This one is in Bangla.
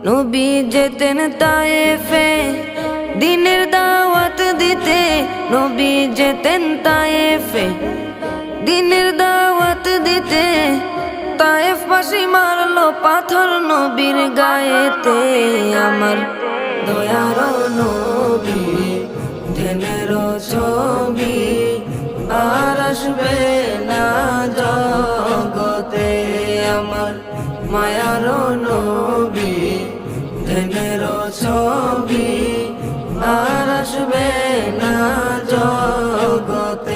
নবী যেতেন তায়েফে দিনের দাওয়াত দিতে, নবী যেতেন তায়েফে দিনের দাওয়াত দিতে। তায়েফবাসী মারলো পাথর নবীর গায়েতে। আমার দয়ার নবী ধ্যানের ছবি আর আসবে না জগতে। আমার মায়ার নবী ধ্যানের ছবি আর আসবে না জগতে।